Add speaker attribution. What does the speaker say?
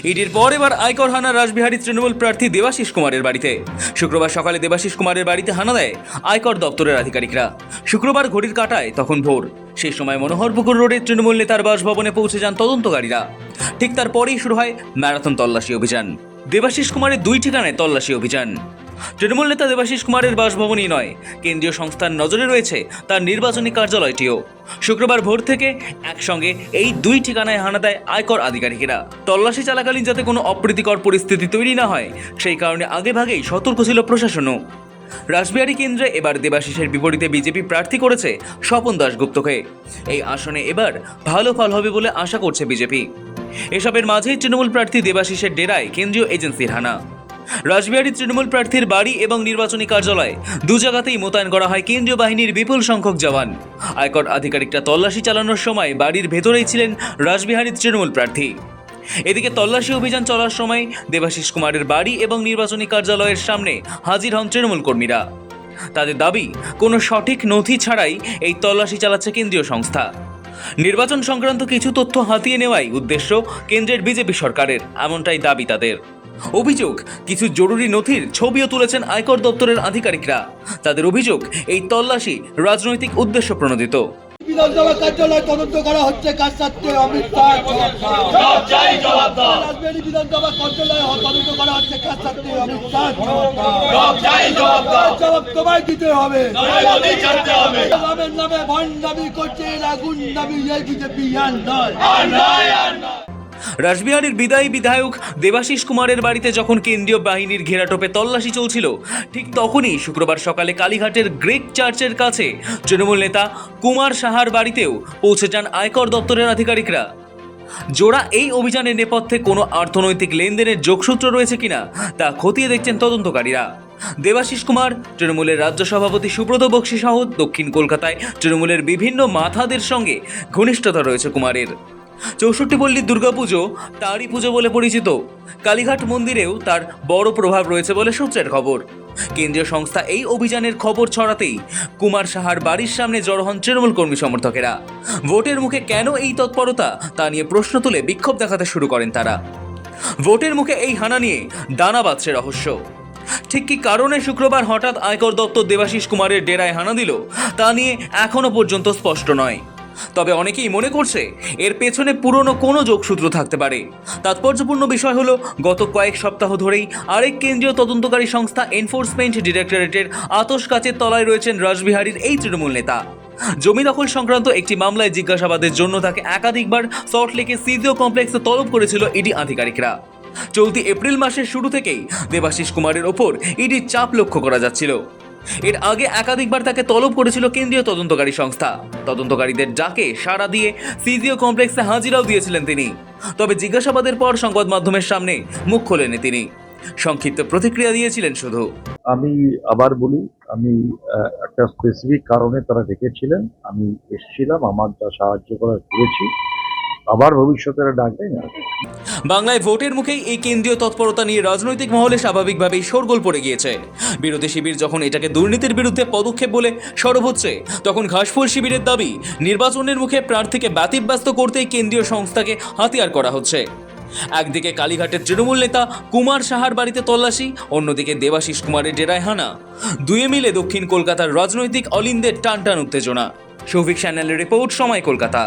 Speaker 1: ইডির পর এবার আয়কর হানা রাসবিহারী তৃণমূল প্রার্থী দেবাশিস কুমারের বাড়িতে। শুক্রবার সকালে দেবাশিস কুমারের বাড়িতে হানা দেয় আয়কর দপ্তরের আধিকারিকরা। শুক্রবার ঘড়ির কাঁটায় তখন ভোর। সেই সময় মনোহরপুকুর রোডে তৃণমূল নেতার বাসভবনে পৌঁছে যান তদন্তকারীরা। ঠিক তারপরেই শুরু হয় ম্যারাথন তল্লাশি অভিযান। দেবাশিস কুমারের 2 ঠিকানায় তল্লাশি অভিযান। তৃণমূল নেতা দেবাশিস কুমারের বাসভবনই নয়, কেন্দ্রীয় সংস্থার নজরে রয়েছে তার নির্বাচনী কার্যালয়টিও। শুক্রবার ভোর থেকে একসঙ্গে এই 2 ঠিকানায় হানা দেয় আয়কর আধিকারিকেরা। তল্লাশি চলাকালীন যাতে কোনো অপ্রীতিকর পরিস্থিতি তৈরি না হয় সেই কারণে আগেভাগেই সতর্ক ছিল প্রশাসনও। রাসবিহারী কেন্দ্রে এবার দেবাশিসের বিপরীতে বিজেপি প্রার্থী করেছে স্বপন দাশগুপ্তকে। এই আসনে এবার ভালো ফল হবে বলে আশা করছে বিজেপি। এসবের মাঝেই তৃণমূল প্রার্থী দেবাশিসের ডেরায় কেন্দ্রীয় এজেন্সির হানা। রাসবিহারী তৃণমূল প্রার্থীর বাড়ি এবং নির্বাচনী কার্যালয় 2 জায়গাতেই মোতায়েন করা হয় কেন্দ্রীয় বাহিনীর বিপুল সংখ্যক জওয়ান। আয়কর আধিকারিকরা তল্লাশি চালানোর সময় বাড়ির ভেতরেই ছিলেন রাসবিহারী তৃণমূল প্রার্থী। এদিকে তল্লাশি অভিযান চলার সময় দেবাশিস কুমারের বাড়ি এবং নির্বাচনী কার্যালয়ের সামনে হাজির হন তৃণমূল কর্মীরা। তাদের দাবি, কোনো সঠিক নথি ছাড়াই এই তল্লাশি চালাচ্ছে কেন্দ্রীয় সংস্থা। নির্বাচন সংক্রান্ত কিছু তথ্য হাতিয়ে নেওয়াই উদ্দেশ্য কেন্দ্রের বিজেপি সরকারের, এমনটাই দাবি তাদের। অভিযোগ, কিছু জরুরি নথির ছবিও তুলেছেন আয়কর দপ্তরের আধিকারিকরা। তাদের অভিযোগ, এই তল্লাশি রাজনৈতিক উদ্দেশ্য প্রণোদিত।
Speaker 2: বিধানসভা কার্যালয় তদন্ত করা হচ্ছে কার সাথে অমিত শাহ রাজবাড়ী বিধানসভা কার্যালয় তদন্ত করা হচ্ছে কার সাথে অমিত শাহ জবাব তোমায় দিতে হবে। নামের নামে ভণ্ডামি করছে এরা, গুন্ডামি, এই বিজেপি আর নয়।
Speaker 1: রাসবিহারীর বিদায়ী বিধায়ক দেবাশিস কুমারের বাড়িতে যখন কেন্দ্রীয় বাহিনীর ঘেরাটোপে তল্লাশি চলছিল, ঠিক তখনই শুক্রবার সকালে কালীঘাটের গ্রেক চার্চের কাছে তৃণমূল নেতা কুমার সাহার বাড়িতেও পৌঁছে যান আয়কর দপ্তরের আধিকারিকরা। জোড়া এই অভিযানের নেপথ্যে কোনো অর্থনৈতিক লেনদেনের যোগসূত্র রয়েছে কিনা তা খতিয়ে দেখছেন তদন্তকারীরা। দেবাশিস কুমার, তৃণমূলের রাজ্য সভাপতি সুব্রত বক্সী সহ দক্ষিণ কলকাতায় তৃণমূলের বিভিন্ন মাথাদের সঙ্গে ঘনিষ্ঠতা রয়েছে কুমারের। 64 পল্লীর দুর্গাপুজো তারই পুজো বলে পরিচিত। কালীঘাট মন্দিরেও তার বড় প্রভাব রয়েছে বলে সূত্রের খবর। কেন্দ্রীয় সংস্থা এই অভিযানের খবর ছড়াতেই কুমার সাহার বাড়ির সামনে জড়ো হন তৃণমূল কর্মী সমর্থকেরা। ভোটের মুখে কেন এই তৎপরতা তা নিয়ে প্রশ্ন তুলে বিক্ষোভ দেখাতে শুরু করেন তারা। ভোটের মুখে এই হানা নিয়ে দানা বাঁধছে রহস্য। ঠিক কী কারণে শুক্রবার হঠাৎ আয়কর দপ্তর দেবাশিস কুমারের ডেরায় হানা দিল তা নিয়ে এখনো পর্যন্ত স্পষ্ট নয়। তবে অনেকেই মনে করছে এর পেছনে পুরনো কোনো যোগসূত্র থাকতে পারে। তাৎপর্যপূর্ণ বিষয় হলো, গত কয়েক সপ্তাহ ধরেই আরেক কেন্দ্রীয় তদন্তকারী সংস্থা এনফোর্সমেন্ট ডিরেক্টরেটের আতশ কাচের তলায় রয়েছেন রাসবিহারীর এই তৃণমূল নেতা। জমি দখল সংক্রান্ত একটি মামলায় জিজ্ঞাসাবাদের জন্য তাকে একাধিকবার সল্টলেকে সিজিও কমপ্লেক্সে তলব করেছিল ইডি আধিকারিকরা। চলতি এপ্রিল মাসের শুরু থেকেই দেবাশিস কুমারের ওপর ইডির চাপ লক্ষ্য করা যাচ্ছিল। এর আগে একাধিকবার তাকে তলব করেছিল কেন্দ্রীয় তদন্তকারী সংস্থা। তদন্তকারীদের ডাকে সাড়া দিয়ে সিজিও কমপ্লেক্সে হাজিরাও দিয়েছিলেন তিনি। তবে জিজ্ঞাসাবাদের পর সংবাদ মাধ্যমের সামনে মুখ খোলেননি তিনি। সংক্ষিপ্ত প্রতিক্রিয়া দিয়েছিলেন শুধু।
Speaker 3: আমি আবার বলি, আমি একটা স্পেসিফিক কারণে তারা ডেকেছিলেন, আমি এসেছিলাম, আমার যা সাহায্য করার করেছি, আবার ভবিষ্যতে ডাকবে না।
Speaker 1: বাংলায় ভোটের মুখেই এই কেন্দ্রীয় তৎপরতা নিয়ে রাজনৈতিক মহলে স্বাভাবিকভাবেই শোরগোল পড়ে গিয়েছে। বিরোধী শিবির যখন এটাকে দুর্নীতির বিরুদ্ধে পদক্ষেপ বলে সরব হচ্ছে, তখন ঘাসফুল শিবিরের দাবি, নির্বাচনের মুখে প্রার্থীকে ব্যতিব্যস্ত করতেই কেন্দ্রীয় সংস্থাকে হাতিয়ার করা হচ্ছে। একদিকে কালীঘাটের তৃণমূল নেতা কুমার সাহার বাড়িতে তল্লাশি, অন্যদিকে দেবাশিস কুমারের ডেরায় হানা। দুয়ে মিলে দক্ষিণ কলকাতার রাজনৈতিক অলিন্দের টানটান উত্তেজনা। শৌভিক চ্যানেলের রিপোর্ট, সময় কলকাতা।